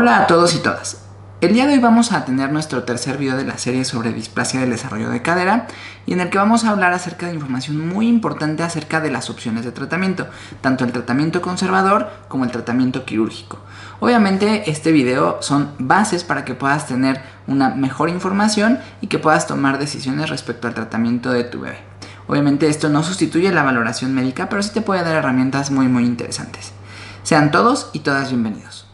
Hola a todos y todas. El día de hoy vamos a tener nuestro tercer video de la serie sobre displasia del desarrollo de cadera y en el que vamos a hablar acerca de información muy importante acerca de las opciones de tratamiento, tanto el tratamiento conservador como el tratamiento quirúrgico. Obviamente este video son bases para que puedas tener una mejor información y que puedas tomar decisiones respecto al tratamiento de tu bebé. Obviamente esto no sustituye la valoración médica, pero sí te puede dar herramientas muy interesantes. Sean todos y todas bienvenidos.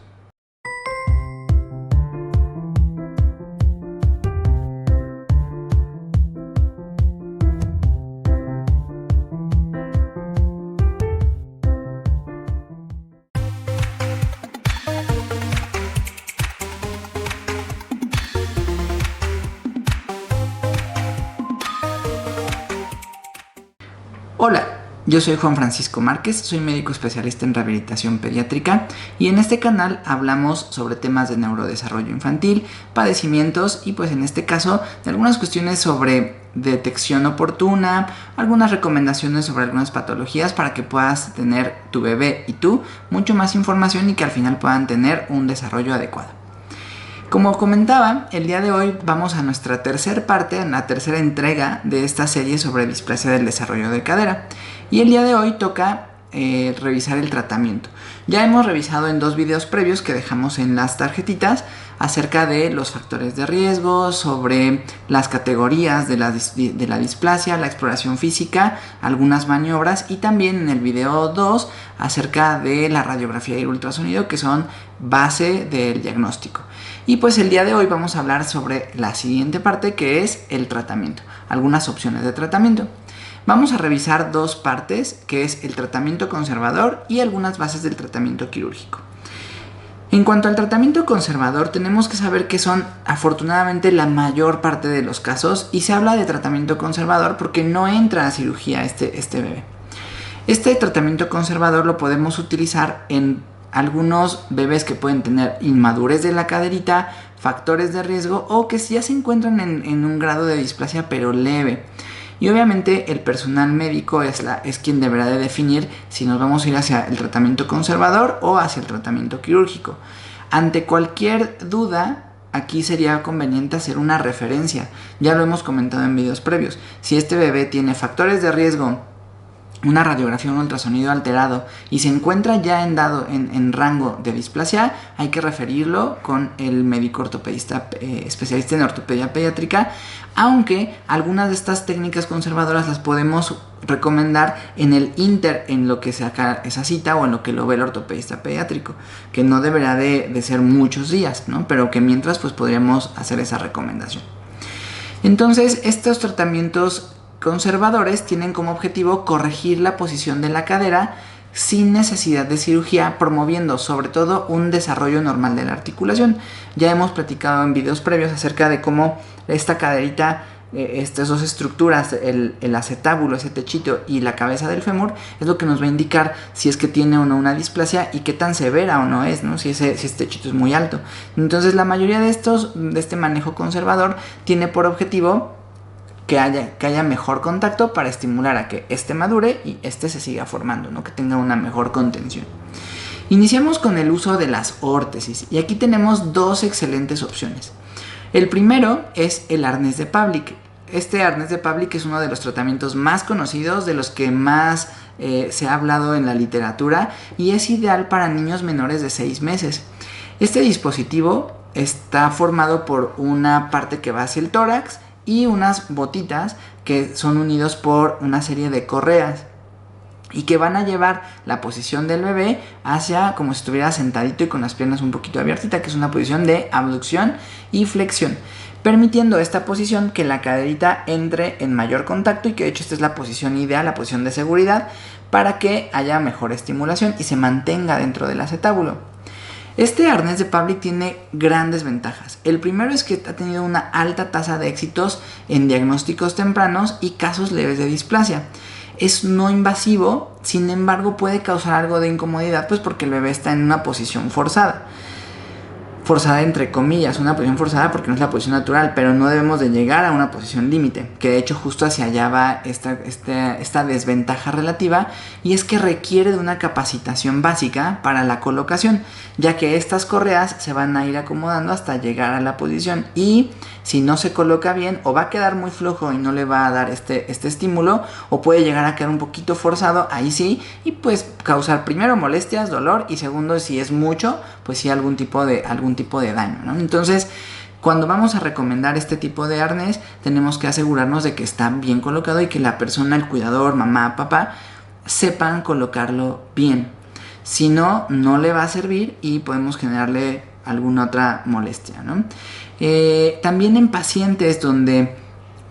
Hola, yo soy Juan Francisco Márquez, soy médico especialista en rehabilitación pediátrica y en este canal hablamos sobre temas de neurodesarrollo infantil, padecimientos y pues en este caso de algunas cuestiones sobre detección oportuna, algunas recomendaciones sobre algunas patologías para que puedas tener tu bebé y tú mucho más información y que al final puedan tener un desarrollo adecuado. Como comentaba, el día de hoy vamos a nuestra tercera parte, en la tercera entrega de esta serie sobre displasia del desarrollo de cadera. Y el día de hoy toca revisar el tratamiento. Ya hemos revisado en dos videos previos que dejamos en las tarjetitas acerca de los factores de riesgo, sobre las categorías de la displasia, la exploración física, algunas maniobras y también en el video 2 acerca de la radiografía y el ultrasonido, que son base del diagnóstico. Y pues el día de hoy vamos a hablar sobre la siguiente parte, que es el tratamiento, algunas opciones de tratamiento. Vamos a revisar dos partes, que es el tratamiento conservador y algunas bases del tratamiento quirúrgico. En cuanto al tratamiento conservador, tenemos que saber que son afortunadamente la mayor parte de los casos y se habla de tratamiento conservador porque no entra a cirugía este bebé. Este tratamiento conservador lo podemos utilizar en algunos bebés que pueden tener inmadurez de la caderita, factores de riesgo o que ya se encuentran en un grado de displasia pero leve. Y obviamente el personal médico es quien deberá de definir si nos vamos a ir hacia el tratamiento conservador o hacia el tratamiento quirúrgico. Ante cualquier duda, aquí sería conveniente hacer una referencia. Ya lo hemos comentado en videos previos. Si este bebé tiene factores de riesgo, una radiografía o un ultrasonido alterado y se encuentra ya en rango de displasia, hay que referirlo con el médico ortopedista especialista en ortopedia pediátrica, aunque algunas de estas técnicas conservadoras las podemos recomendar en el en lo que saca esa cita o en lo que lo ve el ortopedista pediátrico, que no deberá de ser muchos días, ¿no? Pero que mientras pues podríamos hacer esa recomendación. Entonces estos tratamientos conservadores tienen como objetivo corregir la posición de la cadera sin necesidad de cirugía, promoviendo sobre todo un desarrollo normal de la articulación. Ya hemos platicado en videos previos acerca de cómo esta caderita, estas dos estructuras, el acetábulo, ese techito y la cabeza del fémur, es lo que nos va a indicar si es que tiene o no una displasia y qué tan severa o no es, ¿no? Si este techito es muy alto. Entonces la mayoría de este manejo conservador tiene por objetivo que haya mejor contacto para estimular a que este madure y este se siga formando, ¿no? Que tenga una mejor contención. Iniciamos con el uso de las órtesis y aquí tenemos dos excelentes opciones. El primero es el arnés de Pavlik. Este arnés de Pavlik es uno de los tratamientos más conocidos, de los que más se ha hablado en la literatura y es ideal para niños menores de 6 meses. Este dispositivo está formado por una parte que va hacia el tórax y unas botitas que son unidos por una serie de correas y que van a llevar la posición del bebé hacia como si estuviera sentadito y con las piernas un poquito abiertitas, que es una posición de abducción y flexión, permitiendo esta posición que la caderita entre en mayor contacto y que de hecho esta es la posición ideal, la posición de seguridad, para que haya mejor estimulación y se mantenga dentro del acetábulo. Este arnés de Pavlik tiene grandes ventajas. El primero es que ha tenido una alta tasa de éxitos en diagnósticos tempranos y casos leves de displasia. Es no invasivo, sin embargo puede causar algo de incomodidad pues porque el bebé está en una posición forzada. forzada entre comillas, una posición forzada porque no es la posición natural, pero no debemos de llegar a una posición límite, que de hecho justo hacia allá va esta desventaja relativa, y es que requiere de una capacitación básica para la colocación, ya que estas correas se van a ir acomodando hasta llegar a la posición, y si no se coloca bien, o va a quedar muy flojo y no le va a dar este estímulo, o puede llegar a quedar un poquito forzado, ahí sí, y pues causar primero molestias, dolor, y segundo, si es mucho, pues sí algún tipo de daño, ¿no? Entonces, cuando vamos a recomendar este tipo de arnés, tenemos que asegurarnos de que está bien colocado y que la persona, el cuidador, mamá, papá, sepan colocarlo bien. Si no, no le va a servir y podemos generarle alguna otra molestia, ¿no? También en pacientes donde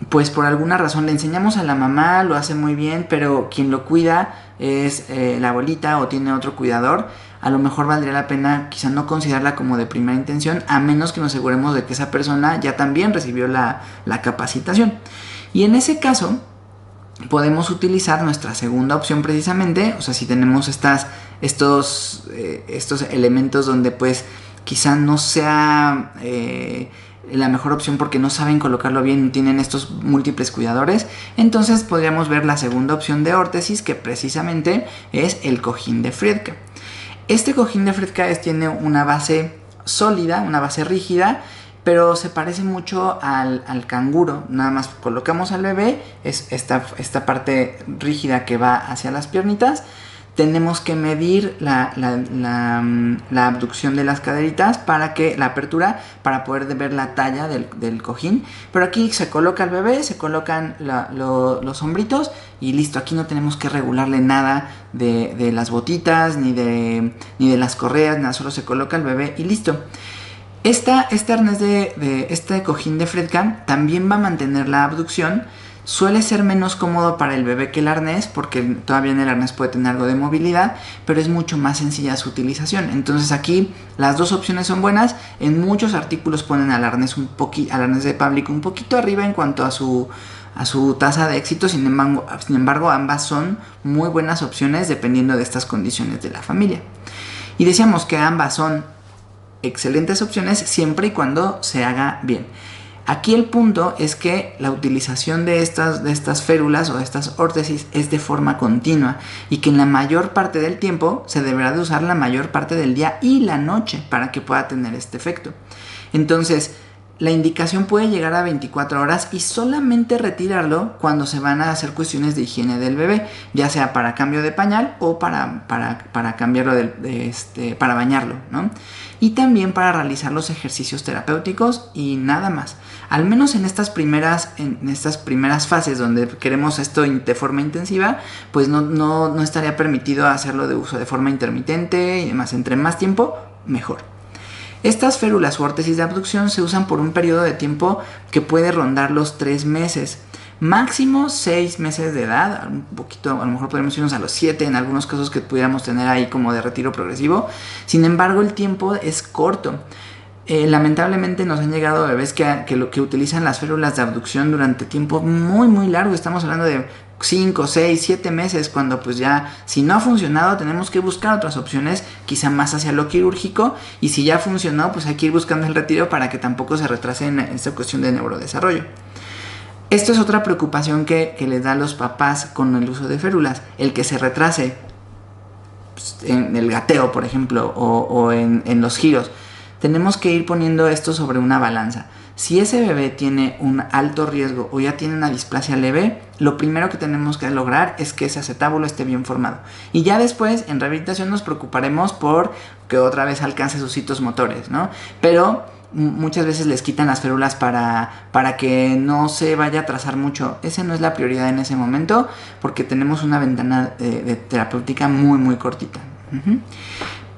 pues por alguna razón le enseñamos a la mamá, lo hace muy bien, pero quien lo cuida es la abuelita o tiene otro cuidador, a lo mejor valdría la pena quizá no considerarla como de primera intención, a menos que nos aseguremos de que esa persona ya también recibió la capacitación. Y en ese caso podemos utilizar nuestra segunda opción precisamente, o sea, si tenemos estos elementos donde pues quizá no sea la mejor opción porque no saben colocarlo bien y tienen estos múltiples cuidadores, entonces podríamos ver la segunda opción de órtesis, que precisamente es el cojín de Friedka. Este cojín de Friedka tiene una base sólida, una base rígida, pero se parece mucho al canguro. Nada más colocamos al bebé, es esta parte rígida que va hacia las piernitas. Tenemos que medir la abducción de las caderitas para que la apertura, para poder ver la talla del cojín. Pero aquí se coloca el bebé, se colocan los hombritos y listo. Aquí no tenemos que regularle nada de las botitas ni de las correas, nada, solo se coloca el bebé y listo. Este arnés este cojín de Friedka también va a mantener la abducción. Suele ser menos cómodo para el bebé que el arnés, porque todavía en el arnés puede tener algo de movilidad, pero es mucho más sencilla su utilización. Entonces aquí las dos opciones son buenas. En muchos artículos ponen al arnés de Pavlik un poquito arriba en cuanto a su tasa de éxito. Sin embargo, ambas son muy buenas opciones dependiendo de estas condiciones de la familia. Y decíamos que ambas son excelentes opciones siempre y cuando se haga bien. Aquí el punto es que la utilización de estas férulas o de estas órtesis es de forma continua y que en la mayor parte del tiempo se deberá de usar la mayor parte del día y la noche para que pueda tener este efecto. Entonces, la indicación puede llegar a 24 horas y solamente retirarlo cuando se van a hacer cuestiones de higiene del bebé, ya sea para cambio de pañal o para cambiarlo para bañarlo, ¿no? Y también para realizar los ejercicios terapéuticos y nada más. Al menos en estas primeras fases donde queremos esto de forma intensiva, pues no estaría permitido hacerlo de uso de forma intermitente y demás. Entre más tiempo, mejor. Estas férulas o órtesis de abducción se usan por un periodo de tiempo que puede rondar los 3 meses. Máximo 6 meses de edad, un poquito, a lo mejor podríamos irnos a los 7 en algunos casos que pudiéramos tener ahí como de retiro progresivo. Sin embargo, el tiempo es corto. Lamentablemente nos han llegado bebés que utilizan las férulas de abducción durante tiempo muy muy largo. Estamos hablando de 5, 6, 7 meses, cuando pues ya si no ha funcionado tenemos que buscar otras opciones, quizá más hacia lo quirúrgico, y si ya funcionó pues hay que ir buscando el retiro para que tampoco se retrase en esta cuestión de neurodesarrollo. Esto es otra preocupación que les da a los papás con el uso de férulas, el que se retrase pues, en el gateo, por ejemplo, o en los giros. Tenemos que ir poniendo esto sobre una balanza. Si ese bebé tiene un alto riesgo o ya tiene una displasia leve, lo primero que tenemos que lograr es que ese acetábulo esté bien formado. Y ya después, en rehabilitación, nos preocuparemos por que otra vez alcance sus hitos motores, ¿no? Pero muchas veces les quitan las férulas para que no se vaya a atrasar mucho. Esa no es la prioridad en ese momento, porque tenemos una ventana de terapéutica muy, muy cortita.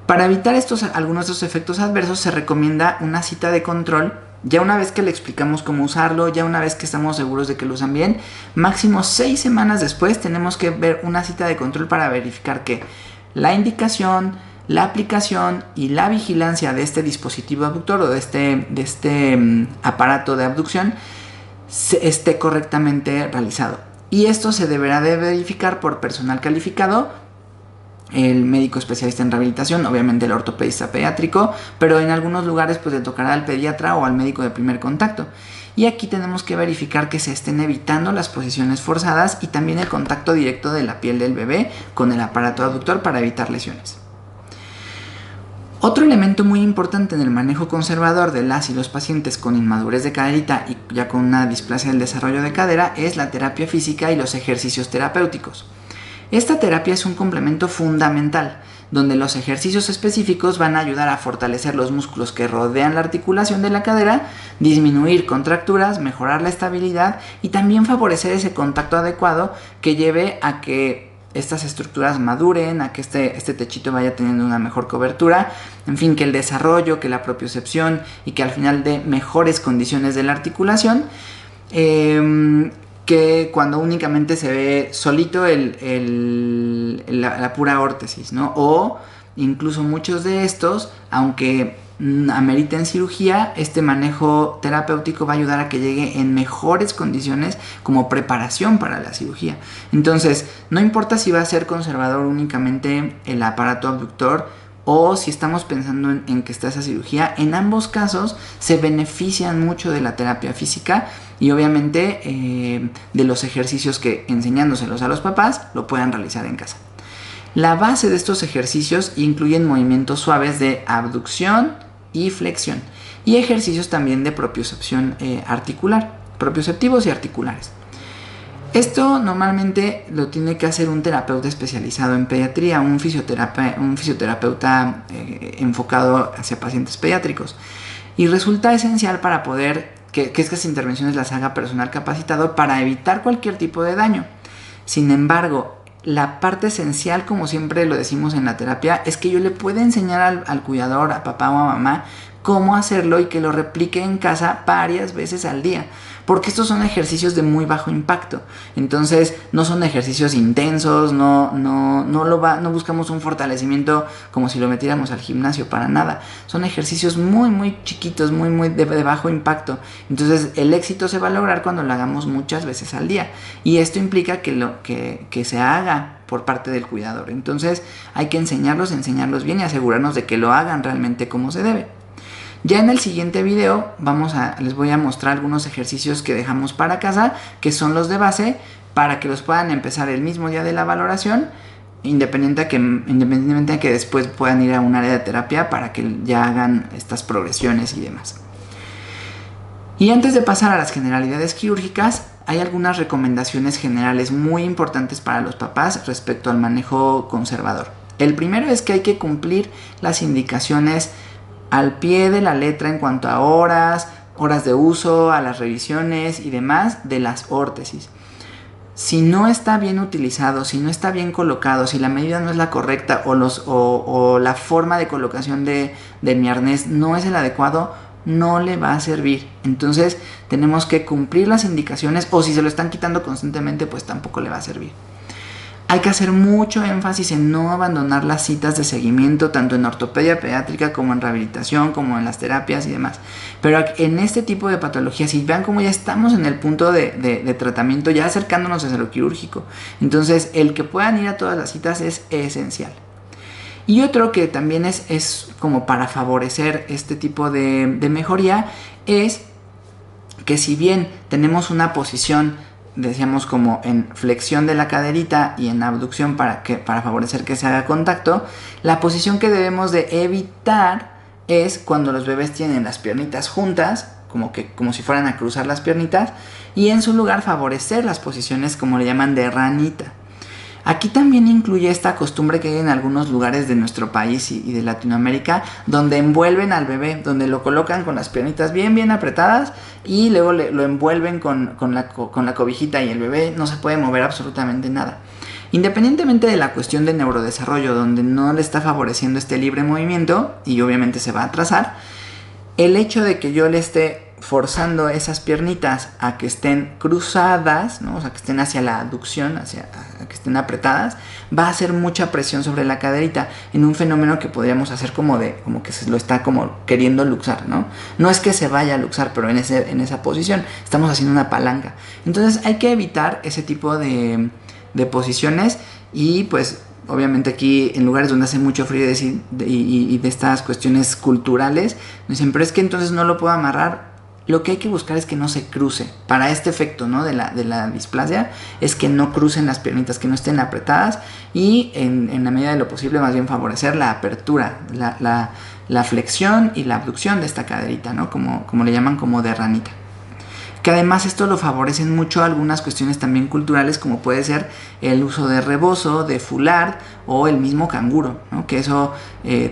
Para evitar algunos de estos efectos adversos se recomienda una cita de control. Ya una vez que le explicamos cómo usarlo, ya una vez que estamos seguros de que lo usan bien, máximo 6 semanas después tenemos que ver una cita de control para verificar que la indicación, la aplicación y la vigilancia de este dispositivo abductor o de este aparato de abducción esté correctamente realizado. Y esto se deberá de verificar por personal calificado el médico especialista en rehabilitación, obviamente el ortopedista pediátrico, pero en algunos lugares pues le tocará al pediatra o al médico de primer contacto. Y aquí tenemos que verificar que se estén evitando las posiciones forzadas y también el contacto directo de la piel del bebé con el aparato abductor para evitar lesiones. Otro elemento muy importante en el manejo conservador de las y los pacientes con inmadurez de caderita y ya con una displasia del desarrollo de cadera es la terapia física y los ejercicios terapéuticos. Esta terapia es un complemento fundamental, donde los ejercicios específicos van a ayudar a fortalecer los músculos que rodean la articulación de la cadera, disminuir contracturas, mejorar la estabilidad y también favorecer ese contacto adecuado que lleve a que estas estructuras maduren, a que este techito vaya teniendo una mejor cobertura, en fin, que el desarrollo, que la propiocepción y que al final dé mejores condiciones de la articulación, que cuando únicamente se ve solito la pura órtesis, ¿no? O incluso muchos de estos, aunque ameriten cirugía, este manejo terapéutico va a ayudar a que llegue en mejores condiciones como preparación para la cirugía. Entonces, no importa si va a ser conservador únicamente el aparato abductor o si estamos pensando en que está esa cirugía, en ambos casos se benefician mucho de la terapia física y obviamente de los ejercicios que, enseñándoselos a los papás, lo puedan realizar en casa. La base de estos ejercicios incluyen movimientos suaves de abducción y flexión y ejercicios también de propiocepción articular, propioceptivos y articulares. Esto normalmente lo tiene que hacer un terapeuta especializado en pediatría, un fisioterapeuta enfocado hacia pacientes pediátricos, y resulta esencial para poder que estas intervenciones las haga personal capacitado para evitar cualquier tipo de daño. Sin embargo, la parte esencial, como siempre lo decimos en la terapia, es que yo le pueda enseñar al cuidador, a papá o a mamá, cómo hacerlo y que lo replique en casa varias veces al día, porque estos son ejercicios de muy bajo impacto. Entonces no son ejercicios intensos, no buscamos un fortalecimiento como si lo metiéramos al gimnasio, para nada. Son ejercicios muy chiquitos, muy de bajo impacto. Entonces el éxito se va a lograr cuando lo hagamos muchas veces al día, y esto implica que se haga por parte del cuidador. Entonces hay que enseñarlos bien y asegurarnos de que lo hagan realmente como se debe. Ya en el siguiente video les voy a mostrar algunos ejercicios que dejamos para casa, que son los de base, para que los puedan empezar el mismo día de la valoración, independientemente de que después puedan ir a un área de terapia para que ya hagan estas progresiones y demás. Y antes de pasar a las generalidades quirúrgicas, hay algunas recomendaciones generales muy importantes para los papás respecto al manejo conservador. El primero es que hay que cumplir las indicaciones al pie de la letra en cuanto a horas de uso, a las revisiones y demás de las órtesis. Si no está bien utilizado, si no está bien colocado, si la medida no es la correcta o la forma de colocación de mi arnés no es el adecuado, no le va a servir. Entonces tenemos que cumplir las indicaciones, o si se lo están quitando constantemente, pues tampoco le va a servir. Hay que hacer mucho énfasis en no abandonar las citas de seguimiento, tanto en ortopedia pediátrica como en rehabilitación, como en las terapias y demás. Pero en este tipo de patologías, si vean cómo ya estamos en el punto de tratamiento, ya acercándonos hacia lo quirúrgico, entonces el que puedan ir a todas las citas es esencial. Y otro que también es como para favorecer este tipo de mejoría es que, si bien tenemos una posición, decíamos, como en flexión de la caderita y en abducción para favorecer que se haga contacto, la posición que debemos de evitar es cuando los bebés tienen las piernitas juntas, como si fueran a cruzar las piernitas, y en su lugar favorecer las posiciones, como le llaman, de ranita. Aquí también incluye esta costumbre que hay en algunos lugares de nuestro país y de Latinoamérica, donde envuelven al bebé, donde lo colocan con las piernitas bien apretadas y luego lo envuelven con la cobijita, y el bebé no se puede mover absolutamente nada. Independientemente de la cuestión de neurodesarrollo, donde no le está favoreciendo este libre movimiento y obviamente se va a atrasar, el hecho de que yo le esté forzando esas piernitas a que estén cruzadas, ¿no? O sea, que estén hacia la aducción, a que estén apretadas, va a hacer mucha presión sobre la caderita, en un fenómeno que podríamos hacer como que se lo está como queriendo luxar, ¿no? No es que se vaya a luxar, pero en esa posición estamos haciendo una palanca. Entonces hay que evitar ese tipo de posiciones, y pues obviamente aquí en lugares donde hace mucho frío y de estas cuestiones culturales, nos dicen, pero es que entonces no lo puedo amarrar. Lo que hay que buscar es que no se cruce. Para este efecto, ¿no?, de la displasia, es que no crucen las piernitas, que no estén apretadas, y en la medida de lo posible más bien favorecer la apertura, la flexión y la abducción de esta caderita, ¿no?, como le llaman, como de ranita. Que además esto lo favorecen mucho algunas cuestiones también culturales, como puede ser el uso de rebozo, de foulard o el mismo canguro, ¿no?, que eso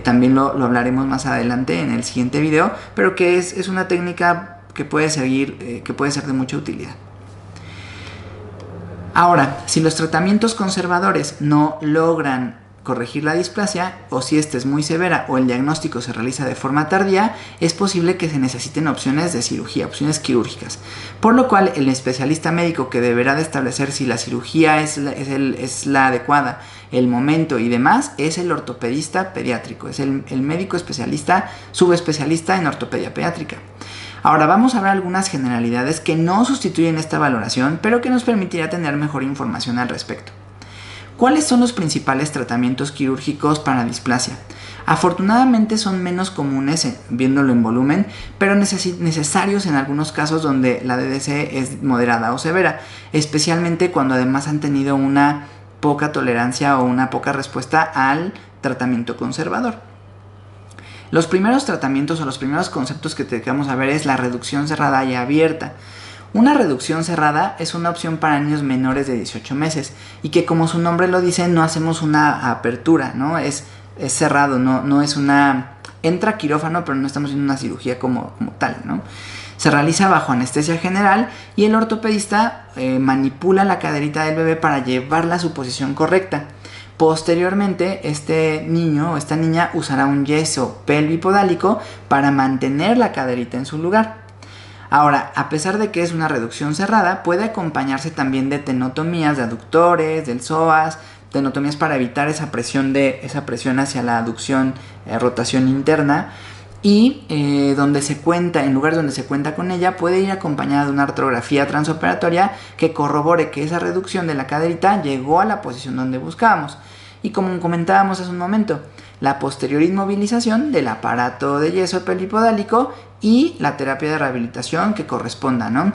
también lo hablaremos más adelante en el siguiente video, pero que es una técnica que puede ser de mucha utilidad. Ahora, si los tratamientos conservadores no logran corregir la displasia, o si esta es muy severa o el diagnóstico se realiza de forma tardía, es posible que se necesiten opciones de cirugía, opciones quirúrgicas, por lo cual el especialista médico que deberá de establecer si la cirugía es la adecuada, el momento y demás, es el ortopedista pediátrico, es el médico especialista, subespecialista en ortopedia pediátrica. Ahora vamos a ver algunas generalidades que no sustituyen esta valoración, pero que nos permitirá tener mejor información al respecto. ¿Cuáles son los principales tratamientos quirúrgicos para displasia? Afortunadamente son menos comunes viéndolo en volumen, pero necesarios en algunos casos donde la DDC es moderada o severa, especialmente cuando además han tenido una poca tolerancia o una poca respuesta al tratamiento conservador. Los primeros tratamientos o los primeros conceptos que vamos a ver es la reducción cerrada y abierta. Una reducción cerrada es una opción para niños menores de 18 meses y que, como su nombre lo dice, no hacemos una apertura, ¿no? Es cerrado, no es una... Entra quirófano, pero no estamos haciendo una cirugía como tal, ¿no? Se realiza bajo anestesia general y el ortopedista manipula la caderita del bebé para llevarla a su posición correcta. Posteriormente, este niño o esta niña usará un yeso pelvipodálico para mantener la caderita en su lugar. Ahora, a pesar de que es una reducción cerrada, puede acompañarse también de tenotomías de aductores, del psoas, tenotomías para evitar esa presión hacia la aducción, rotación interna, y en lugares donde se cuenta con ella, puede ir acompañada de una artrografía transoperatoria que corrobore que esa reducción de la caderita llegó a la posición donde buscábamos. Y como comentábamos hace un momento, la posterior inmovilización del aparato de yeso pelvipodálico y la terapia de rehabilitación que corresponda, ¿no?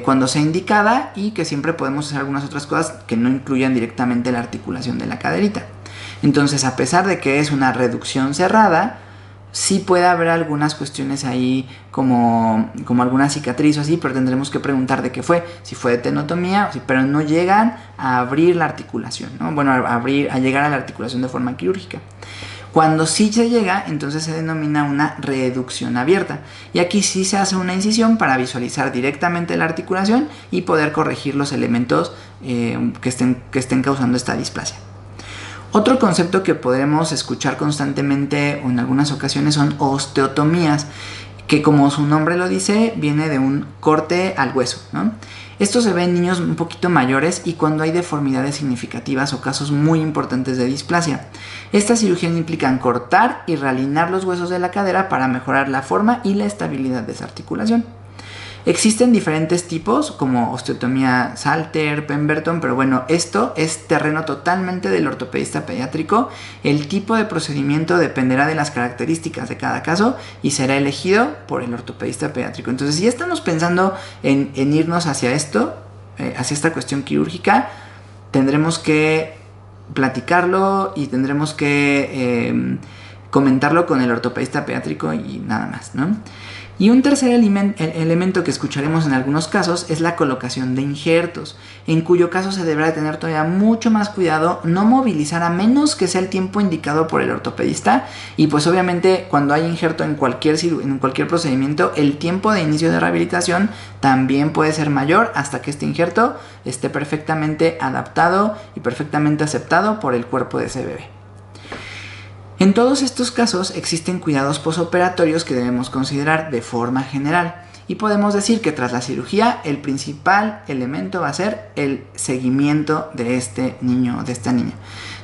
Cuando sea indicada, y que siempre podemos hacer algunas otras cosas que no incluyan directamente la articulación de la caderita. Entonces, a pesar de que es una reducción cerrada, sí puede haber algunas cuestiones ahí como alguna cicatriz o así, pero tendremos que preguntar de qué fue, si fue de tenotomía, pero no llegan a abrir la articulación, ¿no? Bueno, a llegar a la articulación de forma quirúrgica. Cuando sí se llega, entonces se denomina una reducción abierta, y aquí sí se hace una incisión para visualizar directamente la articulación y poder corregir los elementos que estén causando esta displasia. Otro concepto que podemos escuchar constantemente o en algunas ocasiones son osteotomías, que, como su nombre lo dice, viene de un corte al hueso, ¿no? Esto se ve en niños un poquito mayores y cuando hay deformidades significativas o casos muy importantes de displasia. Estas cirugías implican cortar y realinear los huesos de la cadera para mejorar la forma y la estabilidad de esa articulación. Existen diferentes tipos, como osteotomía Salter, Pemberton, pero bueno, esto es terreno totalmente del ortopedista pediátrico. El tipo de procedimiento dependerá de las características de cada caso y será elegido por el ortopedista pediátrico. Entonces, si estamos pensando en irnos hacia esto, hacia esta cuestión quirúrgica, tendremos que platicarlo y tendremos que comentarlo con el ortopedista pediátrico y nada más, ¿no? Y un tercer elemento que escucharemos en algunos casos es la colocación de injertos, en cuyo caso se deberá tener todavía mucho más cuidado, no movilizar a menos que sea el tiempo indicado por el ortopedista, y pues obviamente cuando hay injerto en cualquier procedimiento, el tiempo de inicio de rehabilitación también puede ser mayor hasta que este injerto esté perfectamente adaptado y perfectamente aceptado por el cuerpo de ese bebé. En todos estos casos existen cuidados posoperatorios que debemos considerar de forma general, y podemos decir que tras la cirugía el principal elemento va a ser el seguimiento de este niño o de esta niña,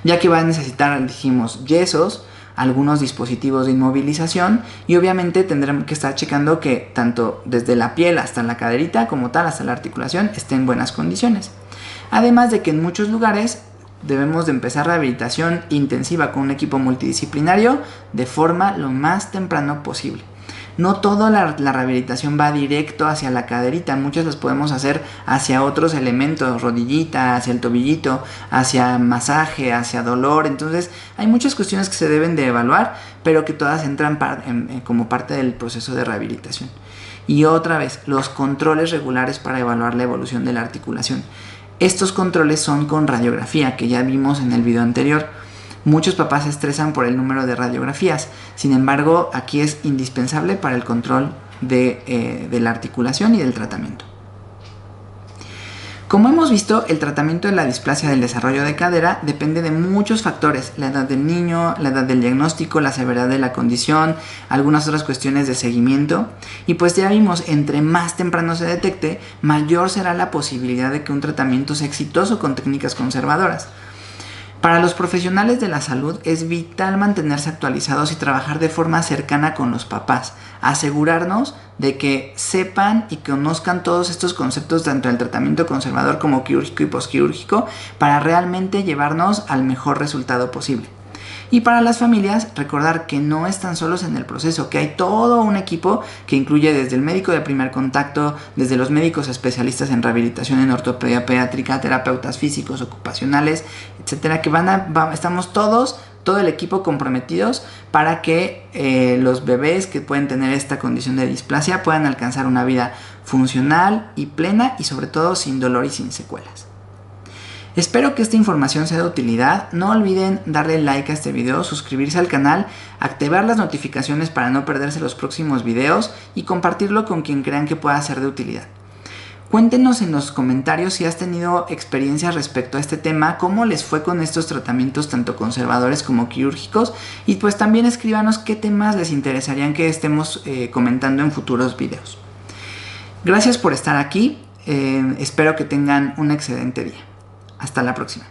ya que va a necesitar, dijimos, yesos, algunos dispositivos de inmovilización, y obviamente tendremos que estar checando que tanto desde la piel hasta la caderita como tal, hasta la articulación, esté en buenas condiciones. Además de que en muchos lugares debemos de empezar rehabilitación intensiva con un equipo multidisciplinario de forma lo más temprano posible. No toda la rehabilitación va directo hacia la caderita, muchas las podemos hacer hacia otros elementos, rodillita, hacia el tobillito, hacia masaje, hacia dolor. Entonces hay muchas cuestiones que se deben de evaluar, pero que todas entran como parte del proceso de rehabilitación. Y otra vez, los controles regulares para evaluar la evolución de la articulación. Estos controles son con radiografía, que ya vimos en el video anterior. Muchos papás se estresan por el número de radiografías, sin embargo aquí es indispensable para el control de la articulación y del tratamiento. Como hemos visto, el tratamiento de la displasia del desarrollo de cadera depende de muchos factores: la edad del niño, la edad del diagnóstico, la severidad de la condición, algunas otras cuestiones de seguimiento. Y pues ya vimos, entre más temprano se detecte, mayor será la posibilidad de que un tratamiento sea exitoso con técnicas conservadoras. Para los profesionales de la salud es vital mantenerse actualizados y trabajar de forma cercana con los papás, asegurarnos de que sepan y conozcan todos estos conceptos tanto del tratamiento conservador como quirúrgico y posquirúrgico para realmente llevarnos al mejor resultado posible. Y para las familias, recordar que no están solos en el proceso, que hay todo un equipo que incluye desde el médico de primer contacto, desde los médicos especialistas en rehabilitación en ortopedia pediátrica, terapeutas físicos, ocupacionales, etcétera, que estamos todo el equipo comprometidos para que los bebés que pueden tener esta condición de displasia puedan alcanzar una vida funcional y plena, y sobre todo sin dolor y sin secuelas. Espero que esta información sea de utilidad. No olviden darle like a este video, suscribirse al canal, activar las notificaciones para no perderse los próximos videos y compartirlo con quien crean que pueda ser de utilidad. Cuéntenos en los comentarios si has tenido experiencias respecto a este tema, cómo les fue con estos tratamientos tanto conservadores como quirúrgicos, y pues también escríbanos qué temas les interesarían que estemos comentando en futuros videos. Gracias por estar aquí, espero que tengan un excelente día. Hasta la próxima.